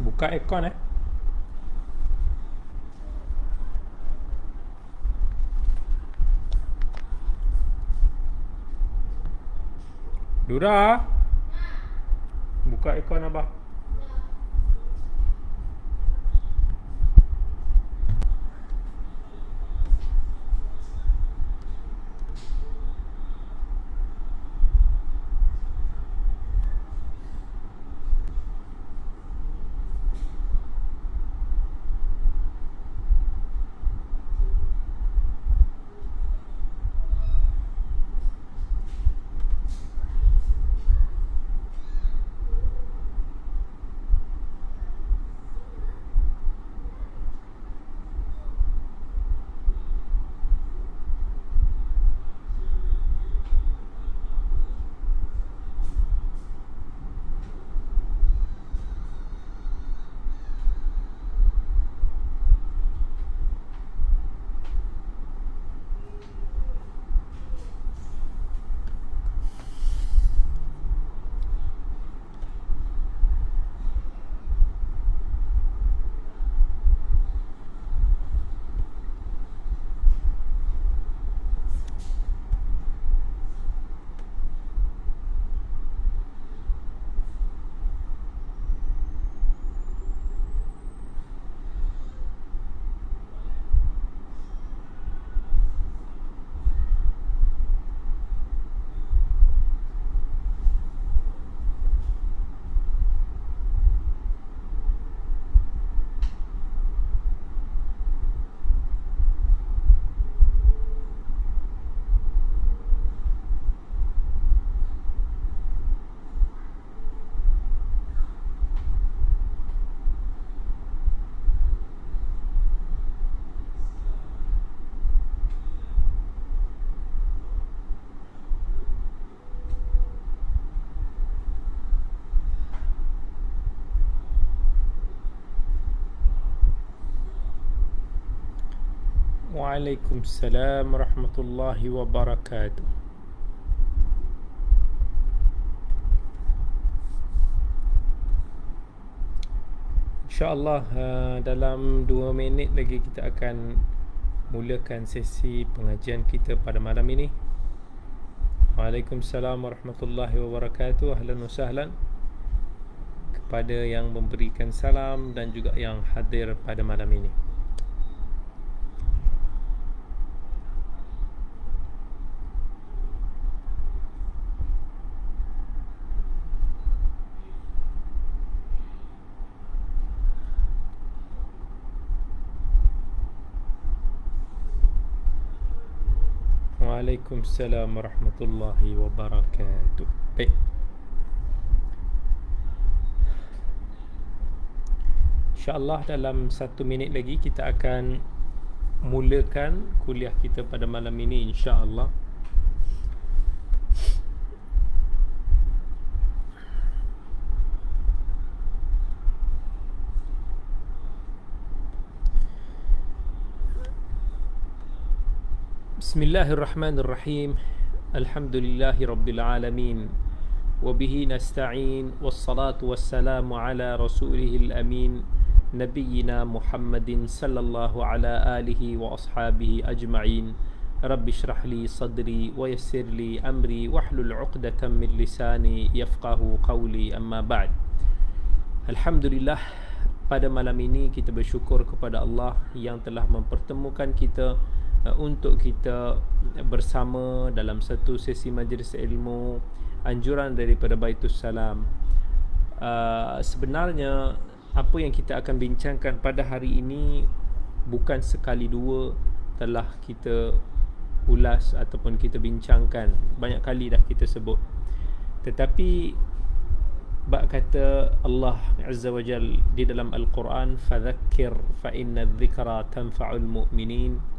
Buka aircon Dura, buka aircon abah. Waalaikumsalam warahmatullahi wabarakatuh. InsyaAllah dalam 2 minit lagi kita akan mulakan sesi pengajian kita pada malam ini. Waalaikumsalam warahmatullahi wabarakatuh. Ahlan wa sahlan kepada yang memberikan salam dan juga yang hadir pada malam ini. Waalaikumsalam warahmatullahi wabarakatuh. Baik. InsyaAllah dalam 1 minit lagi kita akan mulakan kuliah kita pada malam ini, insyaAllah. Bismillahirrahmanirrahim. Alhamdulillahi rabbil alamin. Wabihi nasta'in. Wassalatu wassalamu ala rasulihil amin, Nabiyyina Muhammadin sallallahu ala alihi wa ashabihi ajma'in. Rabbi shrah li sadri wa yassir li amri wahlul 'uqdatam min lisani yafqahu qawli, amma ba'd. Alhamdulillah, pada malam ini kita bersyukur kepada Allah yang telah mempertemukan kita untuk kita bersama dalam satu sesi majlis ilmu anjuran daripada Baitus Salam. Sebenarnya apa yang kita akan bincangkan pada hari ini bukan sekali dua telah kita ulas ataupun kita bincangkan, banyak kali dah kita sebut. Tetapi bab kata Allah Azza wa Jal di dalam Al-Quran, fadzakkir fa inna dzikra tanfa'ul mu'minin.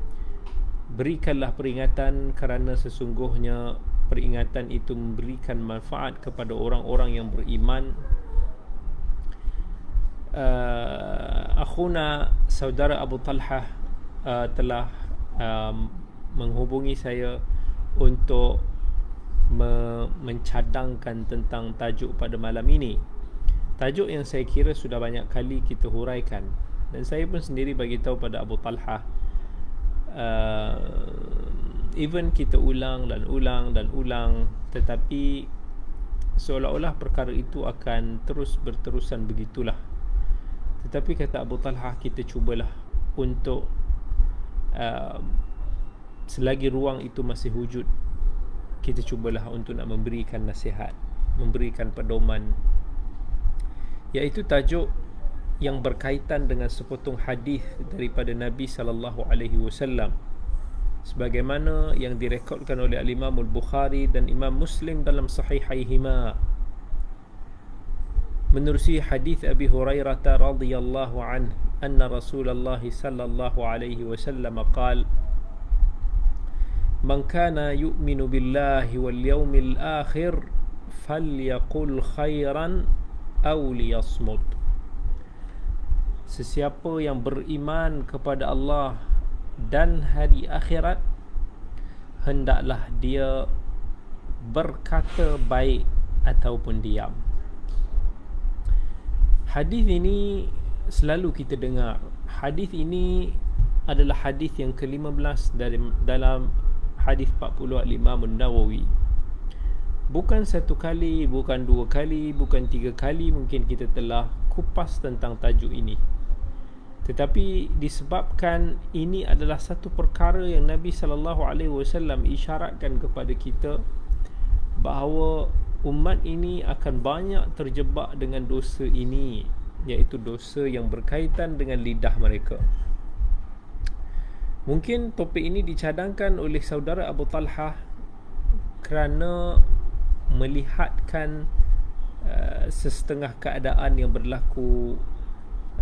Berikanlah peringatan kerana sesungguhnya peringatan itu memberikan manfaat kepada orang-orang yang beriman. Akhuna saudara Abu Talhah telah menghubungi saya untuk mencadangkan tentang tajuk pada malam ini. tajuk yang saya kira sudah banyak kali kita huraikan, dan saya pun sendiri bagi tahu pada Abu Talha, even kita ulang dan ulang, tetapi seolah-olah perkara itu akan terus berterusan begitulah. Tetapi kata Abu Talha, kita cubalah untuk selagi ruang itu masih wujud, kita cubalah untuk nak memberikan nasihat, memberikan pedoman, iaitu tajuk yang berkaitan dengan sepotong hadis daripada Nabi SAW, sebagaimana yang direkodkan oleh Imam Al-Bukhari dan Imam Muslim dalam sahihaihima, menerusi hadis Abi Hurairah radhiyallahu anhu anna Rasulullah sallallahu alaihi wasallam qala man kana yu'minu billahi wal yawmil akhir falyaqul khairan aw liyasmut. Sesiapa yang beriman kepada Allah dan hari akhirat, hendaklah dia berkata baik ataupun diam. Hadis ini selalu kita dengar. Hadis ini adalah hadis yang ke-15 dalam hadis 40 Imam An-Nawawi. Bukan satu kali, bukan dua kali, bukan tiga kali mungkin kita telah kupas tentang tajuk ini. Tetapi disebabkan ini adalah satu perkara yang Nabi SAW isyaratkan kepada kita bahawa umat ini akan banyak terjebak dengan dosa ini, iaitu dosa yang berkaitan dengan lidah mereka. Mungkin topik ini dicadangkan oleh saudara Abu Talha kerana melihatkan sesetengah keadaan yang berlaku,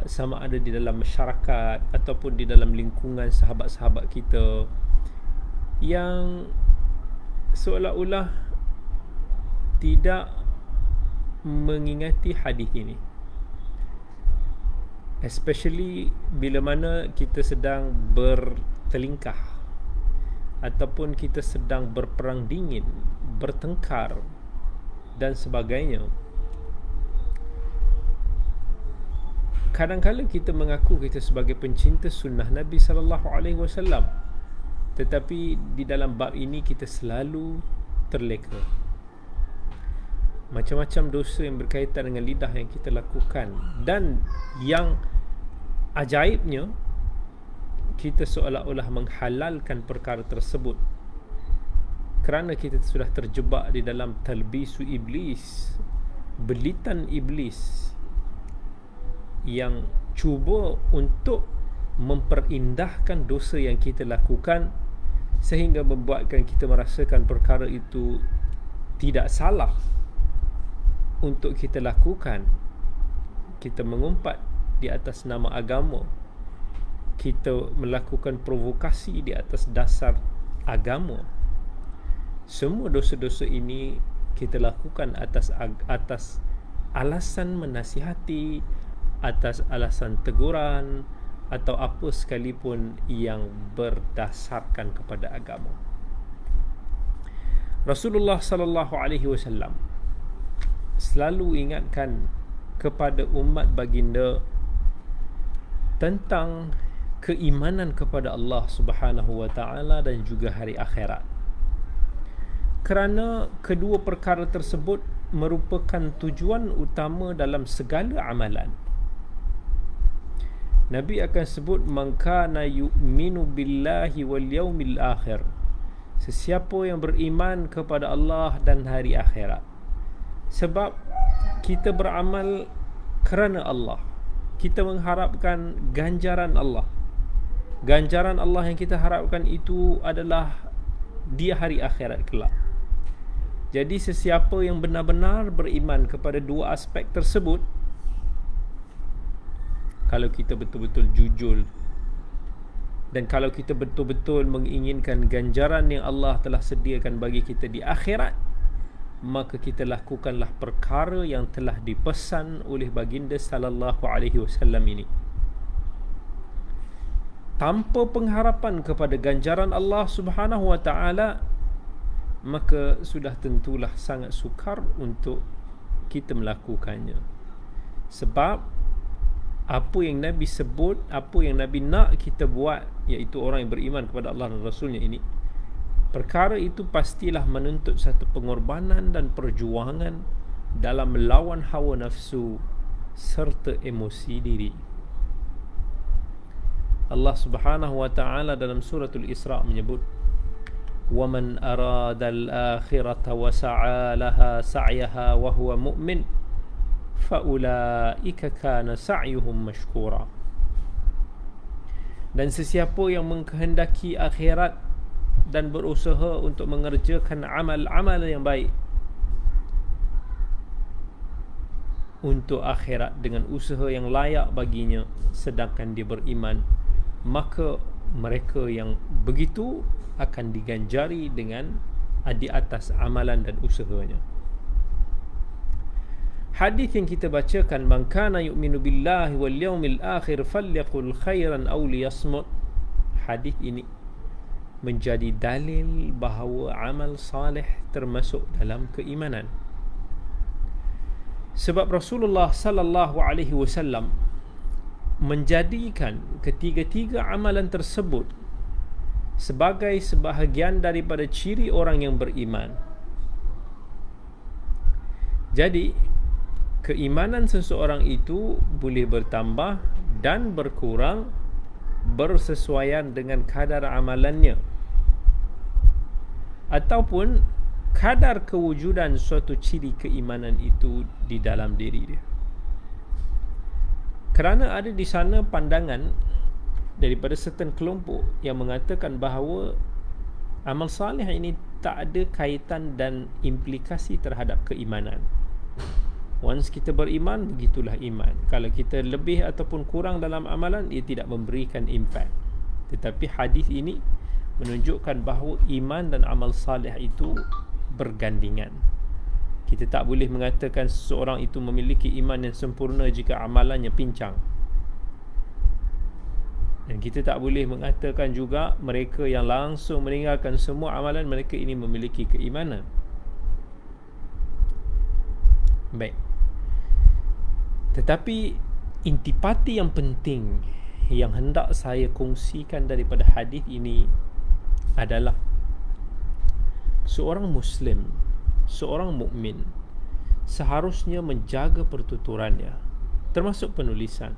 sama ada di dalam masyarakat ataupun di dalam lingkungan sahabat-sahabat kita, yang seolah-olah tidak mengingati hadis ini, especially bila mana kita sedang bertelingkah ataupun kita sedang berperang dingin, bertengkar dan sebagainya. Kadang-kadang kita mengaku kita sebagai pencinta sunnah Nabi SAW, tetapi di dalam bab ini kita selalu terleka. Macam-macam dosa yang berkaitan dengan lidah yang kita lakukan, dan yang ajaibnya, kita seolah-olah menghalalkan perkara tersebut kerana kita sudah terjebak di dalam talbisu iblis, belitan iblis yang cuba untuk memperindahkan dosa yang kita lakukan sehingga membuatkan kita merasakan perkara itu tidak salah untuk kita lakukan. Kita mengumpat di atas nama agama, kita melakukan provokasi di atas dasar agama. Semua dosa-dosa ini kita lakukan atas alasan menasihati, atas alasan teguran, atau apa sekalipun yang berdasarkan kepada agama. Rasulullah sallallahu alaihi wasallam selalu ingatkan kepada umat baginda tentang keimanan kepada Allah Subhanahu wa taala dan juga hari akhirat, kerana kedua perkara tersebut merupakan tujuan utama dalam segala amalan. Nabi akan sebut man kana yu'minu billahi wal yaumil akhir, sesiapa yang beriman kepada Allah dan hari akhirat. Sebab kita beramal kerana Allah, kita mengharapkan ganjaran Allah. Ganjaran Allah yang kita harapkan itu adalah di hari akhirat kelak. Jadi sesiapa yang benar-benar beriman kepada dua aspek tersebut, kalau kita betul-betul jujur dan kalau kita betul-betul menginginkan ganjaran yang Allah telah sediakan bagi kita di akhirat, maka kita lakukanlah perkara yang telah dipesan oleh baginda sallallahu alaihi wasallam ini. Tanpa pengharapan kepada ganjaran Allah Subhanahu wa taala, maka sudah tentulah sangat sukar untuk kita melakukannya. Sebab apa yang Nabi sebut, apa yang Nabi nak kita buat, iaitu orang yang beriman kepada Allah dan Rasulnya ini, perkara itu pastilah menuntut satu pengorbanan dan perjuangan dalam melawan hawa nafsu serta emosi diri. Allah Subhanahu wa taala dalam suratul Isra menyebut, "Waman arada al-akhirata wa sa'a laha sa'yaha wa huwa mu'min faulaika kana sa'yuhum mashkura." Dan sesiapa yang mengkehendaki akhirat dan berusaha untuk mengerjakan amal-amal yang baik untuk akhirat dengan usaha yang layak baginya, sedangkan dia beriman, maka mereka yang begitu akan diganjari dengan di atas amalan dan usahanya. Hadis yang kita bacakan, "Man kana yu'minu billahi wal yawmil akhir falyaqul khairan aw liyasmut." Hadis ini menjadi dalil bahawa amal saleh termasuk dalam keimanan. Sebab Rasulullah sallallahu alaihi wasallam menjadikan ketiga-tiga amalan tersebut sebagai sebahagian daripada ciri orang yang beriman. Jadi, keimanan seseorang itu boleh bertambah dan berkurang bersesuaian dengan kadar amalannya, ataupun kadar kewujudan suatu ciri keimanan itu di dalam diri dia. Kerana ada di sana pandangan daripada certain kelompok yang mengatakan bahawa amal salih ini tak ada kaitan dan implikasi terhadap keimanan. Once kita beriman, begitulah iman. Kalau kita lebih ataupun kurang dalam amalan, ia tidak memberikan impact. Tetapi hadis ini menunjukkan bahawa iman dan amal salih itu bergandingan. Kita tak boleh mengatakan seseorang itu memiliki iman yang sempurna jika amalannya pincang. Dan kita tak boleh mengatakan juga mereka yang langsung meninggalkan semua amalan, mereka ini memiliki keimanan. Baik. Tetapi intipati yang penting yang hendak saya kongsikan daripada hadis ini adalah seorang Muslim, seorang mukmin seharusnya menjaga pertuturannya, termasuk penulisan.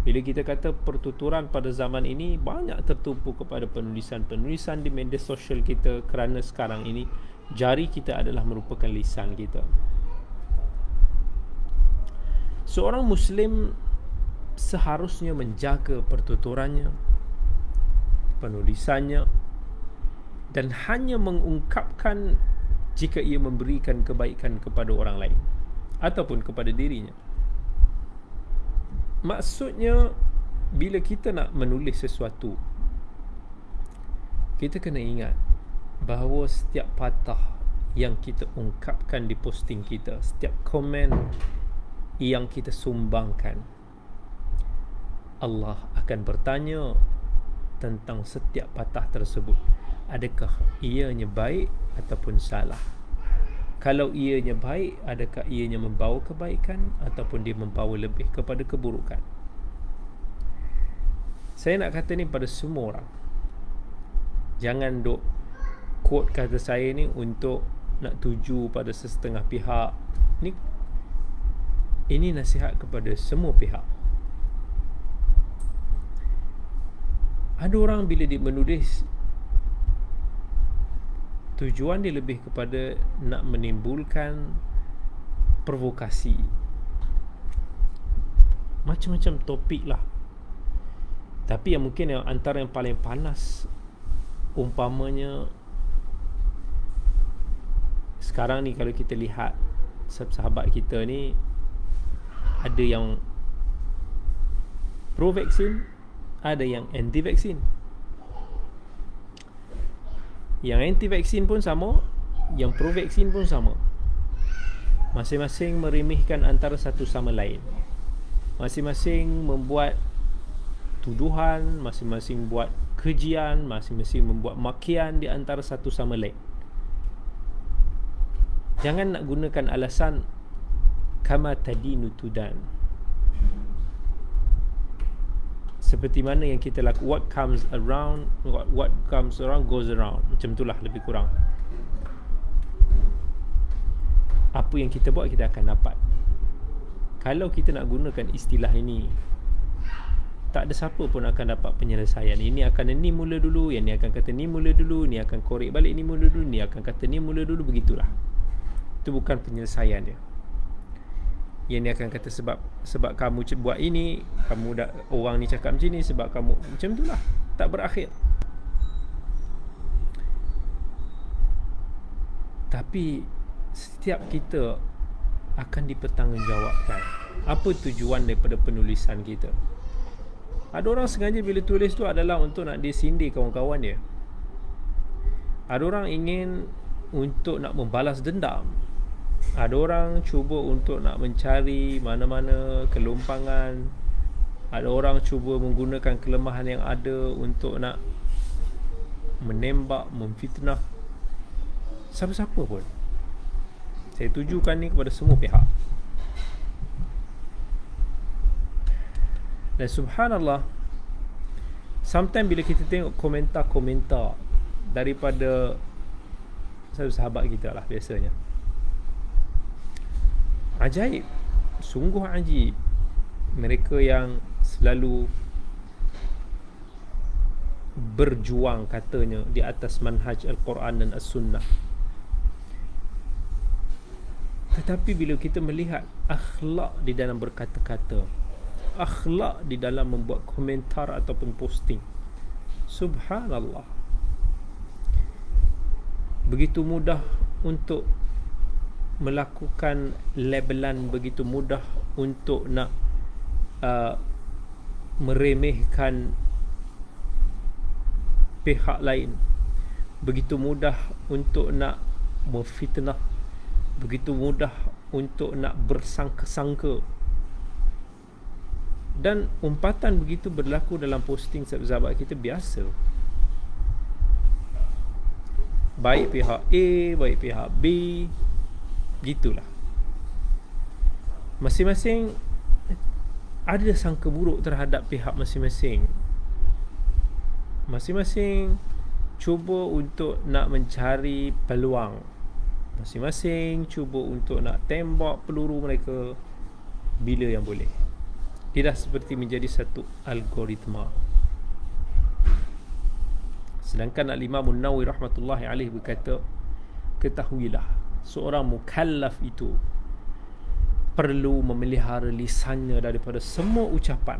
Bila kita kata pertuturan pada zaman ini, banyak tertumpu kepada penulisan di media sosial kita, kerana sekarang ini jari kita adalah merupakan lisan kita. Seorang Muslim seharusnya menjaga pertuturannya, penulisannya, dan hanya mengungkapkan jika ia memberikan kebaikan kepada orang lain ataupun kepada dirinya. Maksudnya, bila kita nak menulis sesuatu, kita kena ingat bahawa setiap patah yang kita ungkapkan di posting kita, setiap komen yang kita sumbangkan, Allah akan bertanya tentang setiap patah tersebut. Adakah ianya baik ataupun salah? Kalau ianya baik, adakah ianya membawa kebaikan ataupun dia membawa lebih kepada keburukan? Saya nak kata ni pada semua orang. Jangan duk quote kata saya ni untuk nak tuju pada sesetengah pihak. Ini nasihat kepada semua pihak. Ada orang bila dia menulis, tujuan dia lebih kepada nak menimbulkan provokasi, macam-macam topik lah. Tapi yang mungkin yang antara yang paling panas, umpamanya sekarang ni kalau kita lihat sahabat kita ni, ada yang pro-vaksin, ada yang anti-vaksin. Yang anti-vaksin pun sama, yang pro-vaksin pun sama. Masing-masing meremehkan antara satu sama lain. Masing-masing membuat tuduhan, masing-masing buat kejian, masing-masing membuat makian di antara satu sama lain. Jangan nak gunakan alasan kama tadinu tudan. Seperti mana yang kita lakukan, what comes around goes around. Macam itulah lebih kurang. Apa yang kita buat, kita akan dapat. Kalau kita nak gunakan istilah ini, tak ada siapa pun akan dapat penyelesaian. Ini akan ni mula dulu, yang ni akan kata ni mula dulu, ni akan korek balik ni mula dulu, ni akan kata ni mula dulu, begitulah. Itu bukan penyelesaian dia. Yang ni akan kata sebab kamu buat ini, orang ni cakap macam ni, sebab kamu macam itulah, tak berakhir. Tapi setiap kita akan dipertanggungjawabkan. Apa tujuan daripada penulisan kita? Ada orang sengaja bila tulis tu adalah untuk nak disindir kawan-kawan dia. Ada orang ingin untuk nak membalas dendam. Ada orang cuba untuk nak mencari mana-mana kelompangan. Ada orang cuba menggunakan kelemahan yang ada untuk nak menembak, memfitnah siapa-siapa pun. Saya tujukan ni kepada semua pihak. Dan subhanallah, sometimes bila kita tengok komentar-komentar daripada sahabat kita lah biasanya, ajaib, sungguh ajaib. Mereka yang selalu berjuang katanya di atas manhaj Al-Quran dan As-Sunnah. Tetapi bila kita melihat akhlak di dalam berkata-kata, akhlak di dalam membuat komentar ataupun posting, subhanallah, begitu mudah untuk melakukan labelan, begitu mudah untuk nak meremehkan pihak lain, begitu mudah untuk nak memfitnah, begitu mudah untuk nak bersangka-sangka. Dan umpatan begitu berlaku dalam posting sahabat-sahabat kita biasa. Baik pihak A, baik pihak B, gitulah. Masing-masing ada sangka buruk terhadap pihak masing-masing. Masing-masing cuba untuk nak mencari peluang. Masing-masing cuba untuk nak tembak peluru mereka bila yang boleh. Dia dah seperti menjadi satu algoritma. Sedangkan Al-Imam An-Nawawi rahmatullahi alaihi berkata, ketahuilah, seorang mukallaf itu perlu memelihara lisannya daripada semua ucapan,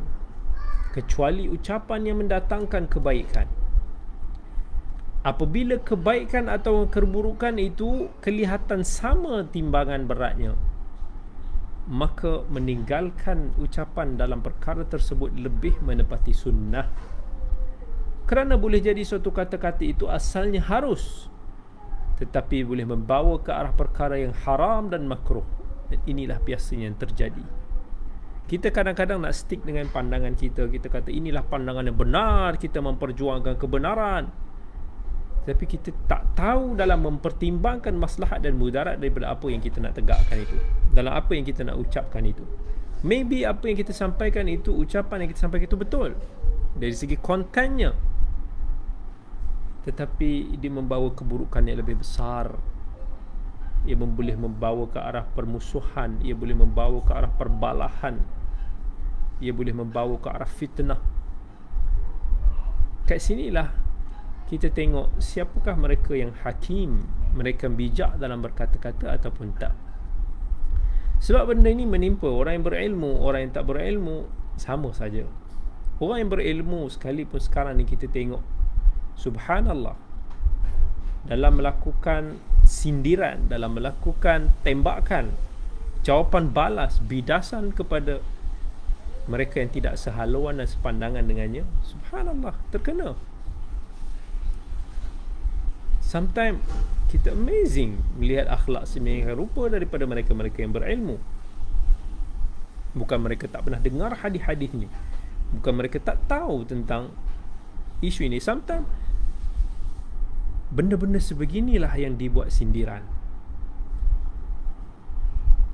kecuali ucapan yang mendatangkan kebaikan. Apabila kebaikan atau keburukan itu kelihatan sama timbangan beratnya, maka meninggalkan ucapan dalam perkara tersebut lebih menepati sunnah. Kerana boleh jadi suatu kata-kata itu asalnya harus, tetapi boleh membawa ke arah perkara yang haram dan makruh. Dan inilah biasanya yang terjadi. Kita kadang-kadang nak stick dengan pandangan kita. Kita kata inilah pandangan yang benar, kita memperjuangkan kebenaran. Tapi kita tak tahu dalam mempertimbangkan maslahat dan mudarat daripada apa yang kita nak tegakkan itu, dalam apa yang kita nak ucapkan itu. Maybe apa yang kita sampaikan itu, ucapan yang kita sampaikan itu betul dari segi kontennya, tetapi dia membawa keburukan yang lebih besar. Ia boleh membawa ke arah permusuhan, ia boleh membawa ke arah perbalahan, ia boleh membawa ke arah fitnah. Kat sinilah kita tengok siapakah mereka yang hakim, mereka bijak dalam berkata-kata ataupun tak. Sebab benda ini menimpa orang yang berilmu, orang yang tak berilmu sama saja. Orang yang berilmu sekalipun sekarang ni kita tengok, subhanallah, dalam melakukan sindiran, dalam melakukan tembakan, jawapan balas, bidasan kepada mereka yang tidak sehaluan dan sepandangan dengannya, subhanallah, terkena. Sometimes kita amazing melihat akhlak sedemikian rupa daripada mereka-mereka yang berilmu. Bukan mereka tak pernah dengar hadis-hadisnya, bukan mereka tak tahu tentang isu ini. Sometimes benda-benda sebeginilah yang dibuat sindiran.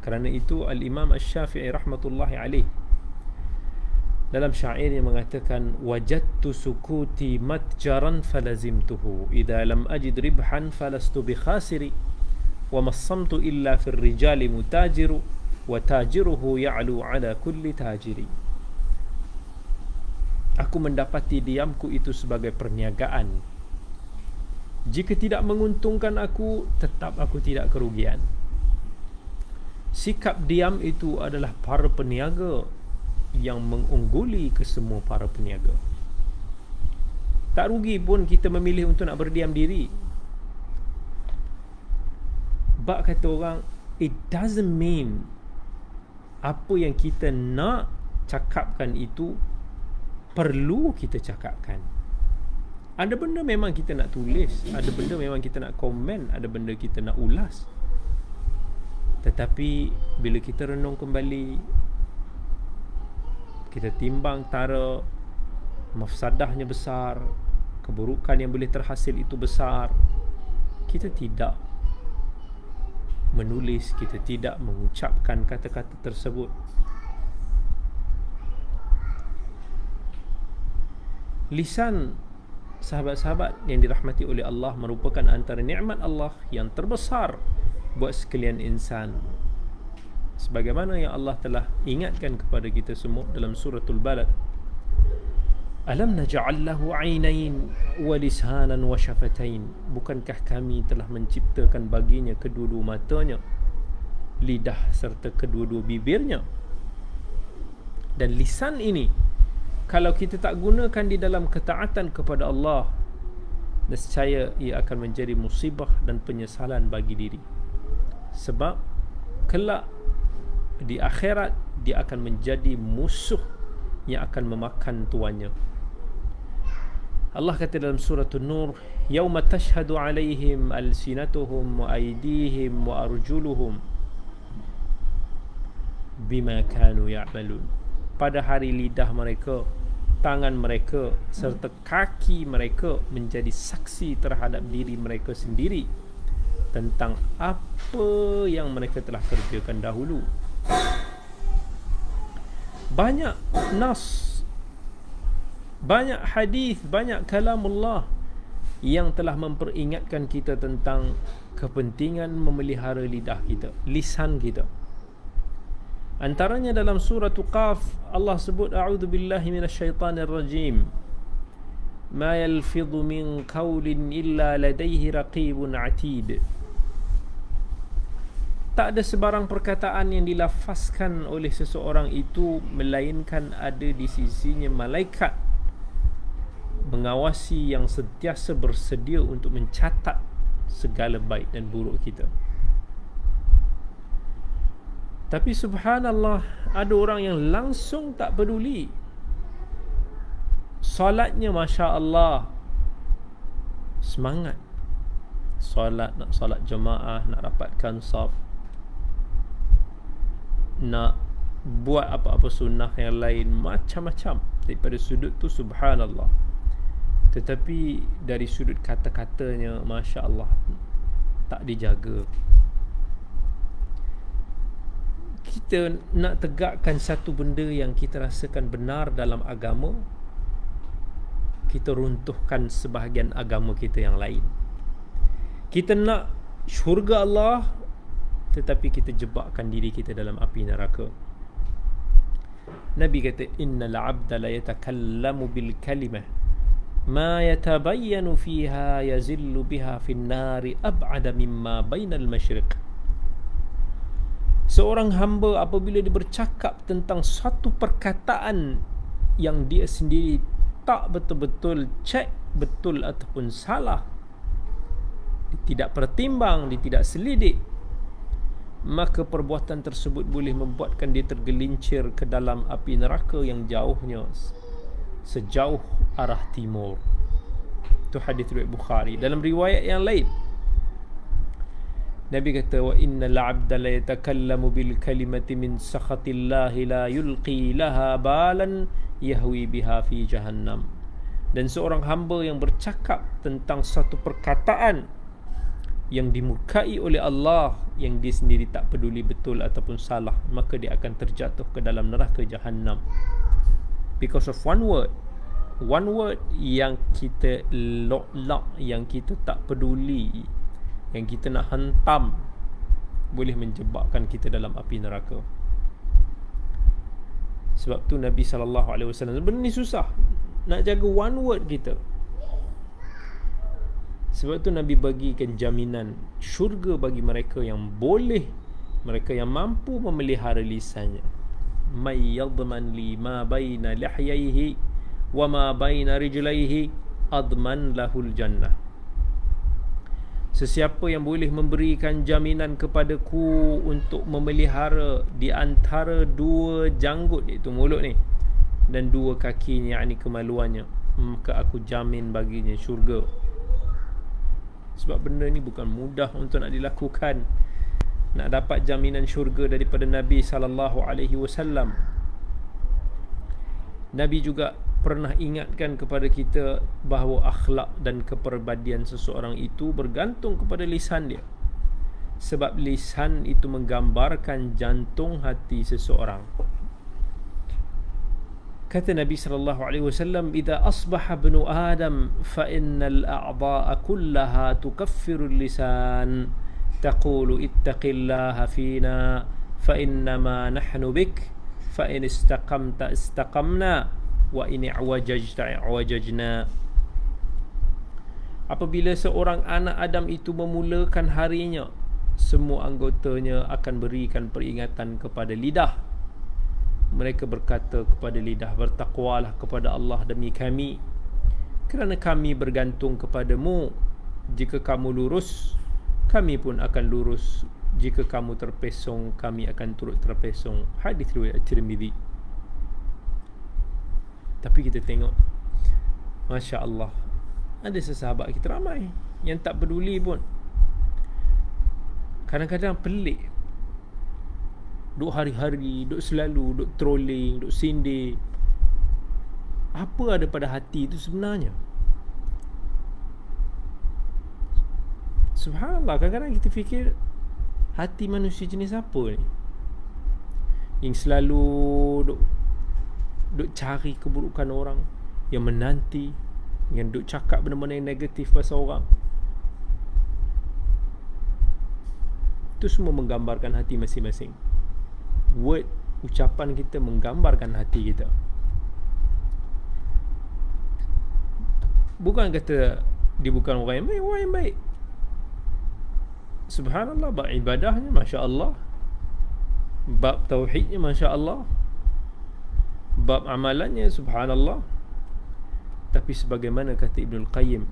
Kerana itu Al-Imam Asy-Syafi'i rahmatullahi alaih dalam syairnya mengatakan, wajadtu sukuti matjaran falazimtuhu idza lam ajid ribhan falastu bikhasiri wa massamtu illa fir rijali mutajiru wa tajiruhu ya'lu ala kulli tajiri. Aku mendapati diamku itu sebagai perniagaan. Jika tidak menguntungkan aku, tetap aku tidak kerugian. Sikap diam itu adalah para peniaga yang mengungguli ke semua para peniaga. Tak rugi pun kita memilih untuk nak berdiam diri. Bak kata orang, it doesn't mean apa yang kita nak cakapkan itu perlu kita cakapkan. Ada benda memang kita nak tulis, ada benda memang kita nak komen, ada benda kita nak ulas. Tetapi bila kita renung kembali, kita timbang tara mafsadahnya besar, keburukan yang boleh terhasil itu besar, kita tidak menulis, kita tidak mengucapkan kata-kata tersebut. Lisan, sahabat-sahabat yang dirahmati oleh Allah, merupakan antara nikmat Allah yang terbesar buat sekalian insan. Sebagaimana yang Allah telah ingatkan kepada kita semua dalam suratul Balad, alam naj'al lahu 'ainain wa lisanan wa syafatain, bukankah kami telah menciptakan baginya kedua-dua matanya, lidah serta kedua-dua bibirnya. Dan lisan ini kalau kita tak gunakan di dalam ketaatan kepada Allah, nescaya ia akan menjadi musibah dan penyesalan bagi diri. Sebab kelak di akhirat dia akan menjadi musuh yang akan memakan tuannya. Allah kata dalam surah An-Nur, yauma tashhadu alaihim alsinatuhum wa aydihim wa arjuluhum bima kanu ya'malun. Pada hari lidah mereka, tangan mereka serta kaki mereka menjadi saksi terhadap diri mereka sendiri tentang apa yang mereka telah kerjakan dahulu. Banyak nas, banyak hadis, banyak kalamullah yang telah memperingatkan kita tentang kepentingan memelihara lidah kita, lisan kita. Antaranya dalam surah Qaf, Allah sebut, a'udzu billahi minasyaitanir rajim, ma yalfidhu min qawlin illa ladayhi raqibun atid. Tak ada sebarang perkataan yang dilafazkan oleh seseorang itu melainkan ada di sisinya malaikat mengawasi yang sentiasa bersedia untuk mencatat segala baik dan buruk kita. Tapi subhanallah, ada orang yang langsung tak peduli. Solatnya Masya Allah, semangat solat, nak solat jemaah, nak rapatkan saf, nak buat apa-apa sunnah yang lain, macam-macam daripada sudut tu subhanallah. Tetapi dari sudut kata-katanya, Masya Allah, tak dijaga. Kita nak tegakkan satu benda yang kita rasakan benar dalam agama, kita runtuhkan sebahagian agama kita yang lain. Kita nak syurga Allah, tetapi kita jebakkan diri kita dalam api neraka. Nabi kata, innal abda la yatakallamu bil kalimah ma yatabayyanu fiha yazillu biha fin nari ab'ada mimma bainal masyriq. Seorang hamba apabila dia bercakap tentang satu perkataan yang dia sendiri tak betul-betul cek betul ataupun salah, dia tidak pertimbang, dia tidak selidik, maka perbuatan tersebut boleh membuatkan dia tergelincir ke dalam api neraka yang jauhnya sejauh arah timur. Itu hadis riwayat Bukhari. Dalam riwayat yang lain, Nabi kata, wa innal 'abda la yatakallamu bil kalimati min sakhatillahi la yulqi laha balan yahwi biha fi jahannam. Dan seorang hamba yang bercakap tentang satu perkataan yang dimurkai oleh Allah, yang dia sendiri tak peduli betul ataupun salah, maka dia akan terjatuh ke dalam neraka Jahannam because of one word yang kita lock, yang kita tak peduli, yang kita nak hentam, boleh menjebakkan kita dalam api neraka. Sebab tu Nabi SAW, benda ni susah nak jaga one word kita. Sebab tu Nabi bagikan jaminan syurga bagi mereka yang boleh, mereka yang mampu memelihara lisannya. May yadman li ma baina lihyaihi wa ma baina rijlaihi adman lahul jannah. Sesiapa yang boleh memberikan jaminan kepadaku untuk memelihara di antara dua janggut, iaitu mulut ni, dan dua kakinya, yakni kemaluannya, maka aku jamin baginya syurga. Sebab benda ni bukan mudah untuk nak dilakukan. Nak dapat jaminan syurga daripada Nabi SAW. Nabi juga pernah ingatkan kepada kita bahawa akhlak dan kepribadian seseorang itu bergantung kepada lisan dia. Sebab lisan itu menggambarkan jantung hati seseorang. Kata Nabi SAW, "Idza asbaha ibnu Adam fa innal a'dha'a kullaha tukaffiru al-lisan taqulu ittaqillaha fina fa innama nahnu bik fa in istaqamta istaqamna wa in i'wajajta i'wajajna." Apabila seorang anak Adam itu memulakan harinya, semua anggotanya akan berikan peringatan kepada lidah. Mereka berkata kepada lidah, "Bertakwalah kepada Allah demi kami, kerana kami bergantung kepadamu. Jika kamu lurus, kami pun akan lurus. Jika kamu terpesong, kami akan turut terpesong." Hadis riwayat Tirmizi. Tapi kita tengok, Masya Allah, ada sesahabat kita ramai yang tak peduli pun. Kadang-kadang pelik, duk hari-hari, duk selalu, duk trolling, duk sindir. Apa ada pada hati itu sebenarnya? Subhanallah, kadang-kadang kita fikir, hati manusia jenis apa ni? Yang selalu duk cari keburukan orang, yang menanti, yang duk cakap benda-benda yang negatif pasal orang. Itu semua menggambarkan hati masing-masing. Word, ucapan kita menggambarkan hati kita. Bukan kata dia bukan orang yang baik, orang yang baik. Subhanallah, bab ibadahnya Masya Allah, bab tauhidnya Masya Allah, bab amalannya Subhanallah. Tapi sebagaimana kata Ibnul Qayyim,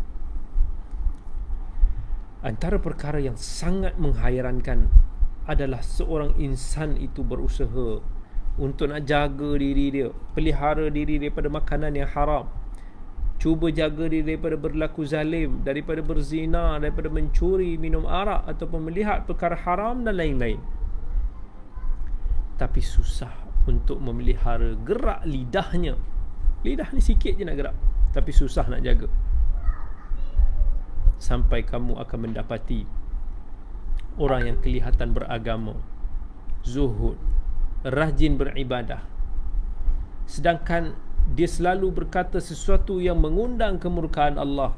antara perkara yang sangat menghairankan adalah seorang insan itu berusaha untuk nak jaga diri dia, pelihara diri daripada makanan yang haram, cuba jaga diri daripada berlaku zalim, daripada berzina, daripada mencuri, minum arak ataupun melihat perkara haram dan lain-lain. Tapi susah untuk memelihara gerak lidahnya. Lidah ni sikit je nak gerak, tapi susah nak jaga. Sampai kamu akan mendapati orang yang kelihatan beragama, zuhud, rajin beribadah, sedangkan dia selalu berkata sesuatu yang mengundang kemurkaan Allah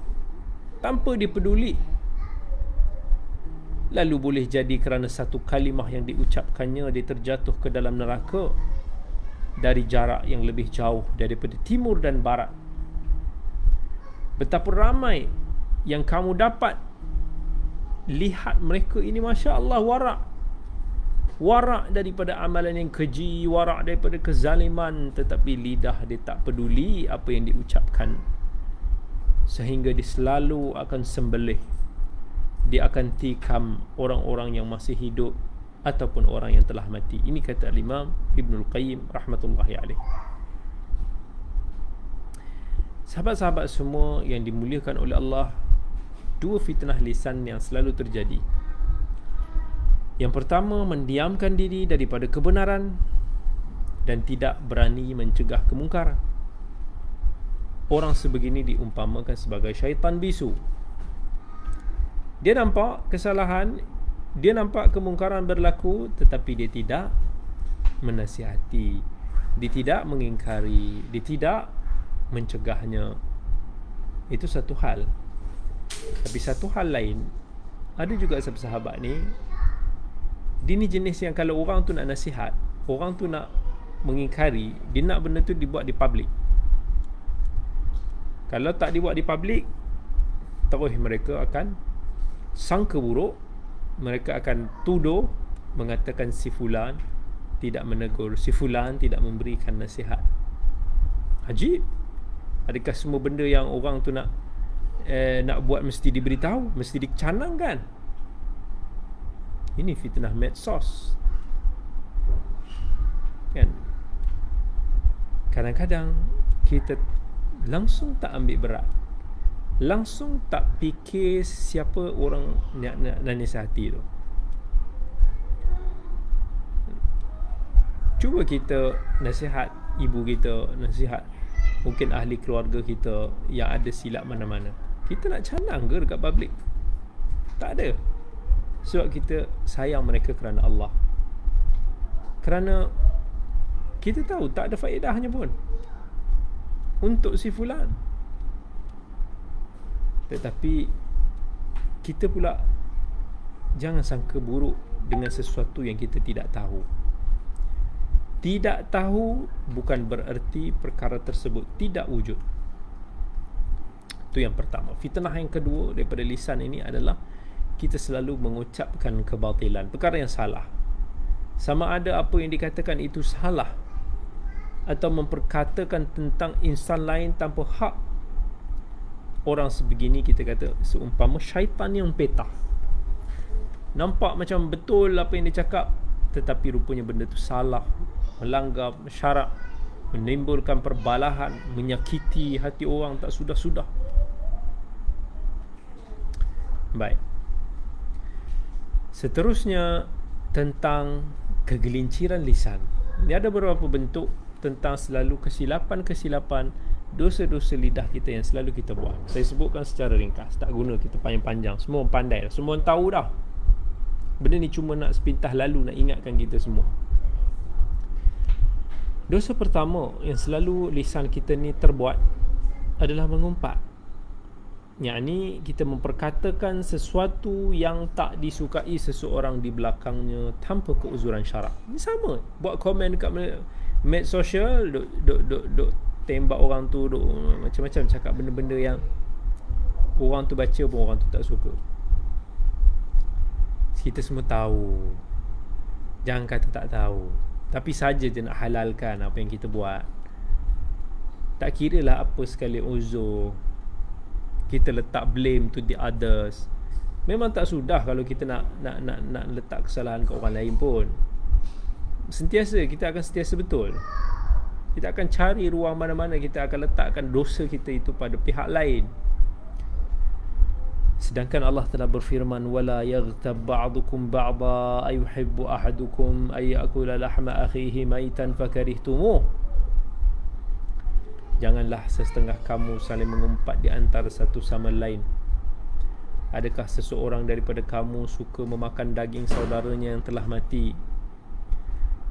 tanpa dia peduli. Lalu boleh jadi kerana satu kalimah yang diucapkannya, dia terjatuh ke dalam neraka dari jarak yang lebih jauh daripada timur dan barat. Betapa ramai yang kamu dapat lihat mereka ini, Masya Allah, warak daripada amalan yang keji, warak daripada kezaliman, tetapi lidah dia tak peduli apa yang diucapkan, sehingga dia selalu akan sembelih, dia akan tikam orang-orang yang masih hidup ataupun orang yang telah mati. Ini kata Imam Ibnul Qayyim rahmatullahi alaih. Sahabat-sahabat semua yang dimuliakan oleh Allah, dua fitnah lisan yang selalu terjadi. Yang pertama, mendiamkan diri daripada kebenaran dan tidak berani mencegah kemungkaran. Orang sebegini diumpamakan sebagai syaitan bisu. Dia nampak kesalahan, dia nampak kemungkaran berlaku, tetapi dia tidak menasihati, dia tidak mengingkari, dia tidak mencegahnya. Itu satu hal. Tapi satu hal lain, ada juga sahabat ni, dia ni jenis yang kalau orang tu nak nasihat, orang tu nak mengingkari, dia nak benda tu dibuat di public. Kalau tak dibuat di public, terus mereka akan sangka buruk, mereka akan tuduh, mengatakan si fulan tidak menegur, si fulan tidak memberikan nasihat. Ajib. Adakah semua benda yang orang tu nak buat mesti diberitahu, mesti dicanangkan? Ini fitnah medsos, kan? Kadang-kadang kita langsung tak ambil berat, langsung tak fikir siapa orang nak nasihati tu. Cuba kita nasihat ibu kita, nasihat mungkin ahli keluarga kita yang ada silap mana-mana. Kita nak canang ke dekat public? Tak ada. Sebab kita sayang mereka kerana Allah. Kerana kita tahu tak ada faedahnya pun untuk si fulan. Tetapi kita pula jangan sangka buruk dengan sesuatu yang kita tidak tahu. Tidak tahu bukan bererti perkara tersebut tidak wujud. Itu yang pertama. Fitnah yang kedua daripada lisan ini adalah kita selalu mengucapkan kebatilan, perkara yang salah. Sama ada apa yang dikatakan itu salah, atau memperkatakan tentang insan lain tanpa hak. Orang sebegini kita kata seumpama syaitan yang petah. Nampak macam betul apa yang dia cakap, tetapi rupanya benda itu salah, melanggar syarak, menimbulkan perbalahan, menyakiti hati orang tak sudah-sudah. Baik. Seterusnya tentang kegelinciran lisan. Ini ada beberapa bentuk tentang selalu kesilapan-kesilapan, dosa-dosa lidah kita yang selalu kita buat. Saya sebutkan secara ringkas, tak guna kita panjang-panjang. Semua orang pandai dah, semua orang tahu dah. Benda ni cuma nak sepintas lalu, nak ingatkan kita semua. Dosa pertama yang selalu lisan kita ni terbuat adalah mengumpat. Yakni kita memperkatakan sesuatu yang tak disukai seseorang di belakangnya tanpa keuzuran syarak. Ini sama, buat komen dekat media sosial, duk tembak orang tu, duk macam-macam cakap benda-benda yang orang tu baca pun orang tu tak suka. Kita semua tahu. Jangan kata tak tahu, tapi saja je nak halalkan apa yang kita buat. Tak kira lah apa sekali uzur, kita letak blame to the others. Memang tak sudah kalau kita nak letak kesalahan ke orang lain pun. Kita akan sentiasa betul. Kita akan cari ruang mana-mana kita akan letakkan dosa kita itu pada pihak lain. Sedangkan Allah telah berfirman, wala yaghtab ba'dukum ba'dha ayuhibbu ahadukum ay ya'kula lahma akhihi maitan fakarihtumuh. Janganlah setengah kamu saling mengumpat di antara satu sama lain. Adakah seseorang daripada kamu suka memakan daging saudaranya yang telah mati?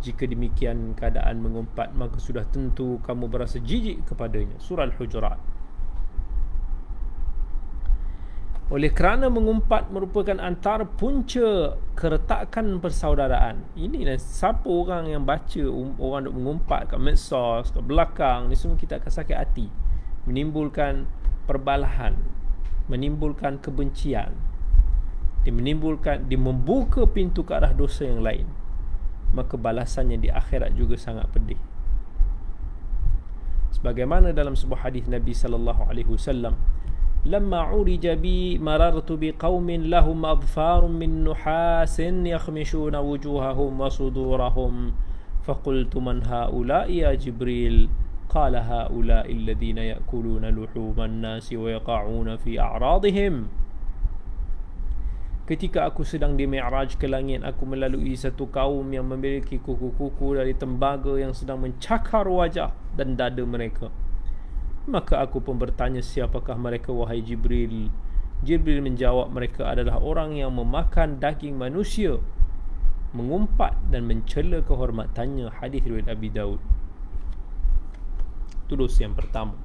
Jika demikian keadaan mengumpat, maka sudah tentu kamu berasa jijik kepadanya. Surah Al-Hujurat. Oleh kerana mengumpat merupakan antara punca keretakan persaudaraan. Ini siapa orang yang baca orang duk mengumpat kat medsos, kat belakang ni, semua kita akan sakit hati, menimbulkan perbalahan, menimbulkan kebencian, dia membuka pintu ke arah dosa yang lain. Maka balasannya di akhirat juga sangat pedih. Sebagaimana dalam sebuah hadis Nabi sallallahu alaihi wasallam, lamma urija bi marartu bi qaumin lahum adfarun min nuhasin yakhmishuna wujuhahum wa sudurahum faqultu man haula'i ya Jibril qala haula'i alladhina ya'kuluna luhuman nasi wa yaqa'una fi a'radihim. Ketika aku sedang di Mi'raj ke langit, aku melalui satu kaum yang memiliki kuku-kuku dari tembaga yang sedang mencakar wajah dan dada mereka. Maka aku pun bertanya, siapakah mereka wahai Jibril? Jibril menjawab, mereka adalah orang yang memakan daging manusia, mengumpat dan mencela kehormatannya. Hadis riwayat Abi Daud. Itu dosa yang pertama.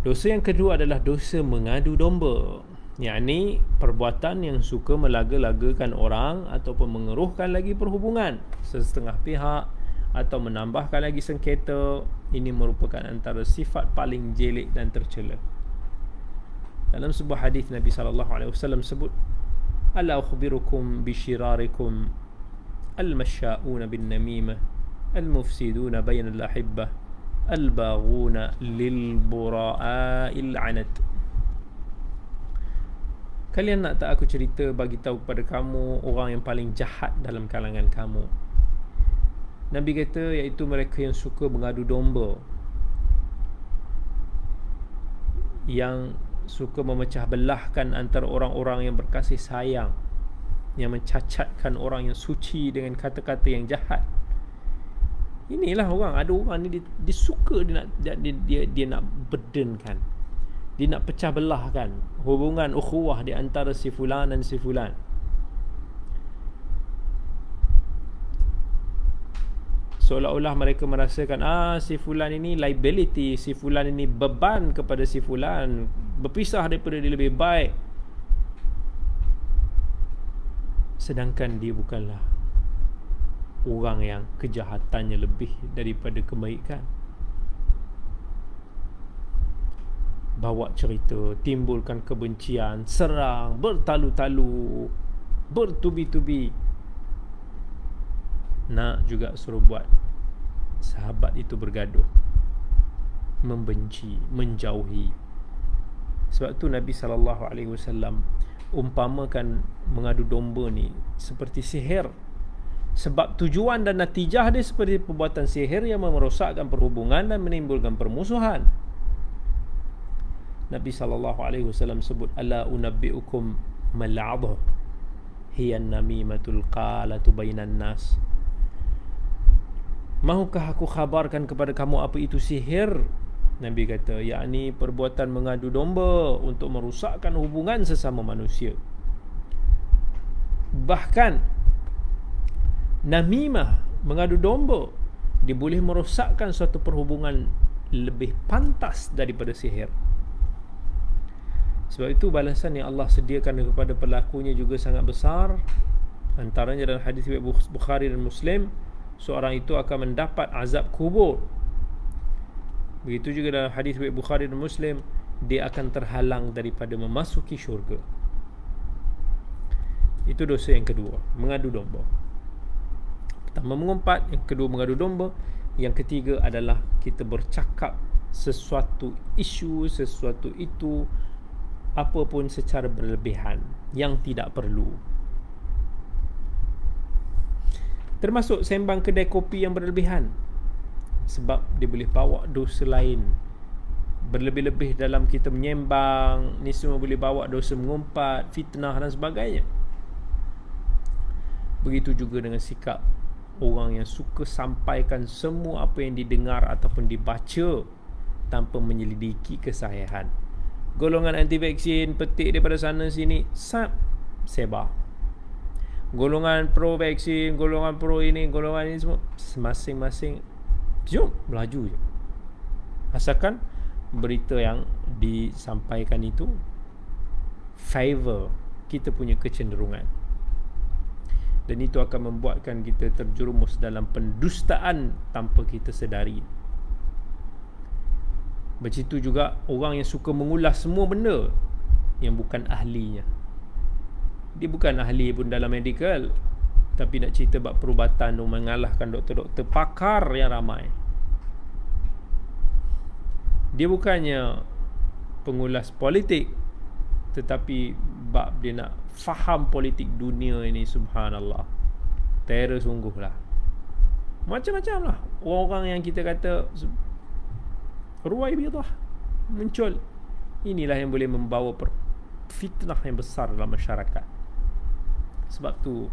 Dosa yang kedua adalah dosa mengadu domba, yakni perbuatan yang suka melaga-lagakan orang ataupun mengeruhkan lagi perhubungan sesetengah pihak atau menambahkan lagi sengketa. Ini merupakan antara sifat paling jelek dan tercela. Dalam sebuah hadis Nabi SAW sebut, ala ukhbirukum bisyirarikum al-masyauna bin namimah al-mufsiduna bainal ahibbah al-baghuna lil bura'il anat. Kalian nak tak aku cerita, bagi tahu kepada kamu orang yang paling jahat dalam kalangan kamu? Nabi kata, iaitu mereka yang suka mengadu domba, yang suka memecah belahkan antara orang-orang yang berkasih sayang, yang mencacatkan orang yang suci dengan kata-kata yang jahat. Inilah orang, ada orang ni dia suka, dia nak burdenkan, dia nak pecah belahkan hubungan ukhuwah di antara si fulan dan si fulan. Seolah-olah mereka merasakan si fulan ini liability, si fulan ini beban kepada si fulan, berpisah daripada dia lebih baik. Sedangkan dia bukanlah orang yang kejahatannya lebih daripada kebaikan. Bawa cerita, timbulkan kebencian, serang, bertalu-talu, bertubi-tubi. Nak juga suruh buat sahabat itu bergaduh, membenci, menjauhi. Sebab tu Nabi SAW umpamakan mengadu domba ni seperti sihir. Sebab tujuan dan natijah dia seperti perbuatan sihir yang merosakkan perhubungan dan menimbulkan permusuhan. Nabi SAW sebut, ala unabbi'ukum mal'adha hiya namimatul qalatu bainan nas. Mahukah aku khabarkan kepada kamu apa itu sihir? Nabi kata, yakni perbuatan mengadu domba untuk merosakkan hubungan sesama manusia. Bahkan namimah, mengadu domba, dia boleh merosakkan suatu perhubungan lebih pantas daripada sihir. Sebab itu balasan yang Allah sediakan kepada pelakunya juga sangat besar. Antaranya dalam hadis Bukhari dan Muslim, seorang itu akan mendapat azab kubur. Begitu juga dalam hadis Bukhari dan Muslim, dia akan terhalang daripada memasuki syurga. Itu dosa yang kedua, mengadu domba. Pertama mengumpat, yang kedua mengadu domba, yang ketiga adalah kita bercakap sesuatu isu, sesuatu itu apapun secara berlebihan yang tidak perlu. Termasuk sembang kedai kopi yang berlebihan, sebab dia boleh bawa dosa lain. Berlebih-lebih dalam kita menyembang ni semua boleh bawa dosa mengumpat, fitnah dan sebagainya. Begitu juga dengan sikap orang yang suka sampaikan semua apa yang didengar ataupun dibaca tanpa menyelidiki kesahihan. Golongan anti vaksin petik daripada sana sini, sebar. Golongan pro vaksin, golongan pro ini, golongan ini, semua masing-masing jom melaju je. Asalkan berita yang disampaikan itu favor kita punya kecenderungan, dan itu akan membuatkan kita terjerumus dalam pendustaan tanpa kita sedari. Begitu juga orang yang suka mengulas semua benda yang bukan ahlinya. Dia bukan ahli pun dalam medical, tapi nak cerita bab perubatan, mengalahkan doktor-doktor pakar yang ramai. Dia bukannya pengulas politik, tetapi bab dia nak faham politik dunia ini, subhanallah, terror sungguhlah. Macam-macam lah orang-orang yang kita kata ruwai bidah muncul. Inilah yang boleh membawa fitnah yang besar dalam masyarakat. Sebab tu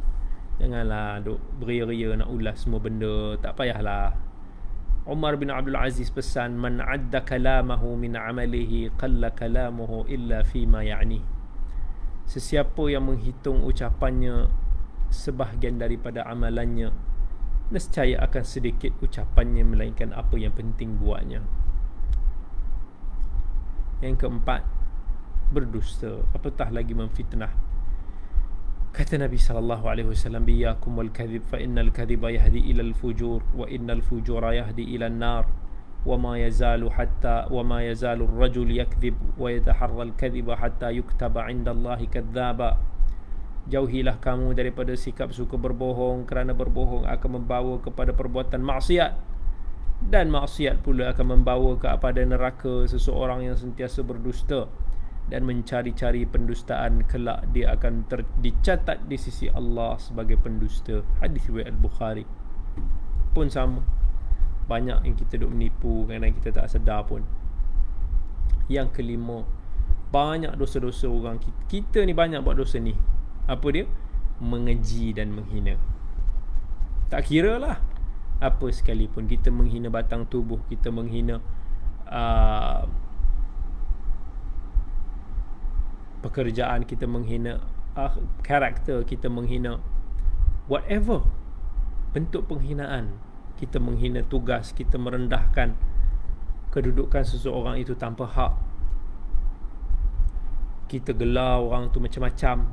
janganlah duk beria-ria nak ulas semua benda. Tak payahlah. Umar bin Abdul Aziz pesan, man adda kalamahu min amalihi qalla kalamuhu illa fima ya'ni. Sesiapa yang menghitung ucapannya sebahagian daripada amalannya, nescaya akan sedikit ucapannya melainkan apa yang penting buatnya. Yang keempat, berdusta, apatah lagi memfitnah. Kata Nabi SAW, "Iyyakum wal kadhib fa innal kadhiba yahdi ila al fujur wa innal fujura yahdi ila an nar wa ma yazalu ar-rajul yakdhib wa yataharra al-kadhiba hatta yuktaba 'inda Allahi kadzdzaba." Jauhilah kamu daripada sikap suka berbohong, kerana berbohong akan membawa kepada perbuatan maksiat, dan maksiat pula akan membawa kepada neraka seseorang yang sentiasa berdusta dan mencari-cari pendustaan, kelak dia akan dicatat di sisi Allah sebagai pendusta. Hadis riwayat Al-Bukhari. Pun sama, banyak yang kita duk menipu kerana kita tak sedar pun. Yang kelima, banyak dosa-dosa orang. Kita ni banyak buat dosa ni. Apa dia? Mengeji dan menghina. Tak kira lah apa sekalipun, kita menghina batang tubuh, kita menghina pekerjaan, kita menghina karakter, kita menghina whatever bentuk penghinaan, kita menghina tugas, kita merendahkan kedudukan seseorang itu tanpa hak, kita gelar orang tu macam-macam.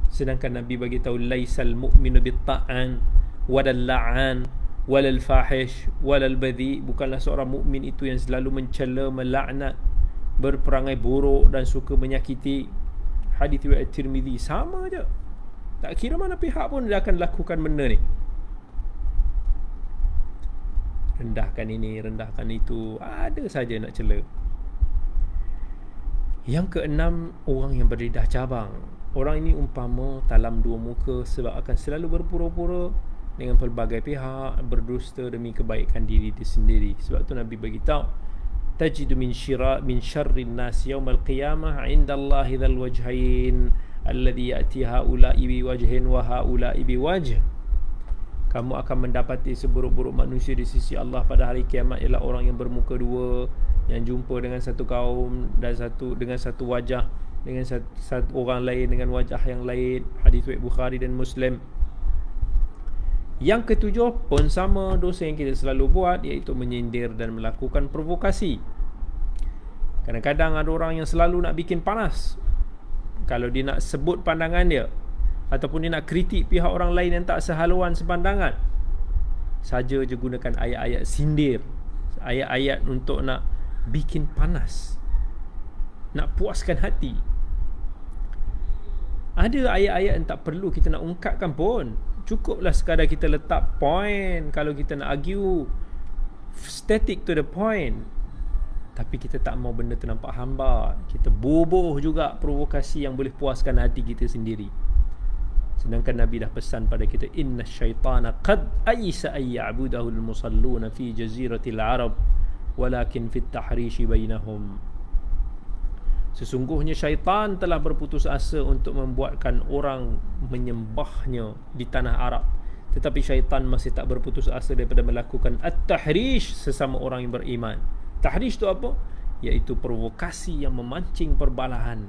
Sedangkan Nabi bagi tahu, laisal mu'minu bit-ta'an walal la'an walal fahish walal badhi. Bukanlah seorang mukmin itu yang selalu mencela, melaknat, berperangai buruk dan suka menyakiti. Hadis riwayat Tirmizi. Sama je, tak kira mana pihak pun dia akan lakukan benda ni. Rendahkan ini, rendahkan itu, ada saja nak cela. Yang keenam, orang yang berlidah cabang. Orang ini umpama talam dua muka, sebab akan selalu berpura-pura dengan pelbagai pihak, berdusta demi kebaikan diri dia sendiri. Sebab tu Nabi bagi tahu, tajidu min syarrin nas yaumal qiyamah 'inda Allahi dzal wajhain alladhi ya'ti haula'i bi wajhin wa haula'i bi wajh. Kamu akan mendapati seburuk-buruk manusia di sisi Allah pada hari kiamat ialah orang yang bermuka dua, yang jumpa dengan satu kaum dan dengan satu wajah, dengan satu orang lain dengan wajah yang lain. Hadis riwayat Bukhari dan Muslim. Yang ketujuh pun sama, dosa yang kita selalu buat, iaitu menyindir dan melakukan provokasi. Kadang-kadang ada orang yang selalu nak bikin panas. Kalau dia nak sebut pandangan dia, ataupun dia nak kritik pihak orang lain yang tak sehaluan sepandangan, saja je gunakan ayat-ayat sindir, ayat-ayat untuk nak bikin panas, nak puaskan hati. Ada ayat-ayat yang tak perlu kita nak ungkapkan pun. Cukuplah sekadar kita letak point. Kalau kita nak argue, static to the point. Tapi kita tak mau benda tu nampak hambar. Kita bubuh juga provokasi yang boleh puaskan hati kita sendiri. Sedangkan Nabi dah pesan pada kita, inna syaitana qad aysa ay ya'budahu al-musalluna fi jaziratil arab walakin fit tahrishi bainahum. Sesungguhnya syaitan telah berputus asa untuk membuatkan orang menyembahnya di tanah Arab, tetapi syaitan masih tak berputus asa daripada melakukan at-tahrish sesama orang yang beriman. Tahrish tu apa? Iaitu provokasi yang memancing perbalahan,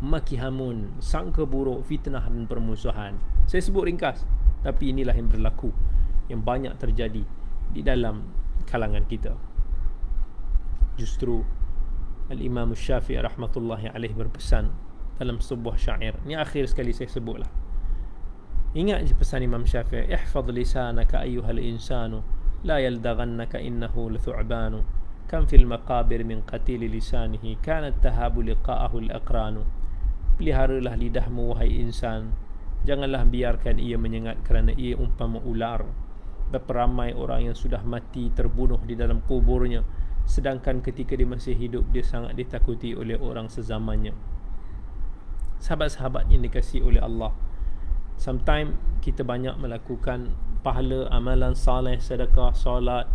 maki hamun, sangka buruk, fitnah dan permusuhan. Saya sebut ringkas, tapi inilah yang berlaku, yang banyak terjadi di dalam kalangan kita. Justru Al-Imam Syafi'i rahmatullahi alaih berpesan dalam sebuah syair. Ini akhir sekali saya sebutlah. Ingat je pesan Imam Syafi'i, ihfaz lisanaka ayyuhal insanu la yaldaghannaka innahu lathu'banu kam fil maqabir min qatil lisanihi kanat tahabu liqa'ahu al-aqranu. Peliharalah lidahmu wahai insan, janganlah biarkan ia menyengat kerana ia umpama ular. Berperamai orang yang sudah mati terbunuh di dalam kuburnya, sedangkan ketika dia masih hidup dia sangat ditakuti oleh orang sezamannya. Sahabat-sahabat yang dikasihi oleh Allah, sometimes kita banyak melakukan pahala, amalan saleh, sedekah, solat,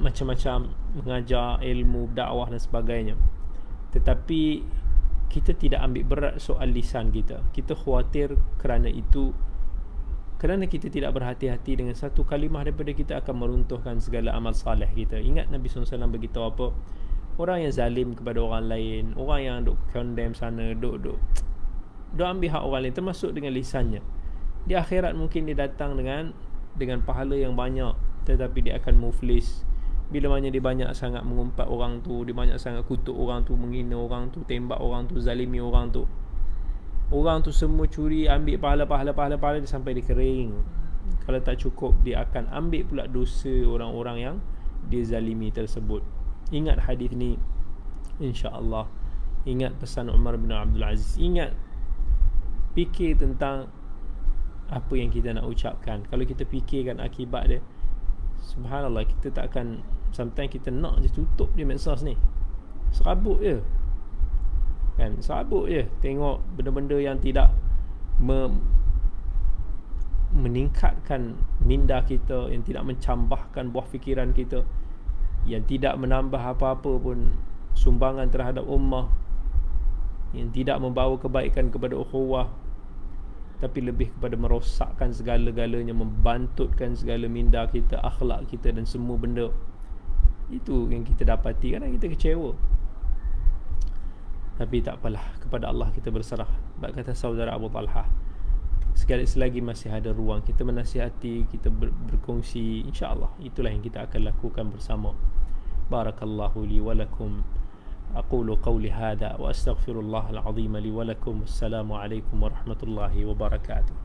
macam-macam, mengajar ilmu, dakwah dan sebagainya. Tetapi kita tidak ambil berat soal lisan kita. Kita khawatir kerana itu Kerana kita tidak berhati-hati dengan satu kalimah daripada kita akan meruntuhkan segala amal salih kita. Ingat Nabi SAW beritahu apa? Orang yang zalim kepada orang lain, orang yang duk condemn sana, duk ambil hak orang lain, termasuk dengan lisannya, di akhirat mungkin dia datang dengan pahala yang banyak, tetapi dia akan muflis. Bila mana dia banyak sangat mengumpat orang tu, dia banyak sangat kutuk orang tu, menghina orang tu, tembak orang tu, zalimi orang tu, semua curi, ambil pahala dia sampai dia kering. Kalau tak cukup, dia akan ambil pula dosa orang-orang yang dia zalimi tersebut. Ingat hadis ni, insya-Allah. Ingat pesan Umar bin Abdul Aziz. Ingat, fikir tentang apa yang kita nak ucapkan. Kalau kita fikirkan akibat dia, subhanallah, kita tak akan, sometimes kita nak je tutup je medsos ni, serabut je kan, serabut je tengok benda-benda yang tidak meningkatkan minda kita, yang tidak mencambahkan buah fikiran kita, yang tidak menambah apa-apa pun sumbangan terhadap ummah, yang tidak membawa kebaikan kepada ukhuwah, tapi lebih kepada merosakkan segala-galanya, membantutkan segala minda kita, akhlak kita dan semua benda. Itu yang kita dapati. Kadang kita kecewa, tapi tak apalah, kepada Allah kita berserah. Sebab kata saudara Abu Talha, sekali selagi masih ada ruang, kita menasihati, kita berkongsi, insya-Allah itulah yang kita akan lakukan bersama. Barakallahu li wa lakum. أقول قولي هذا وأستغفر الله العظيم لي ولكم. السلام عليكم ورحمة الله وبركاته.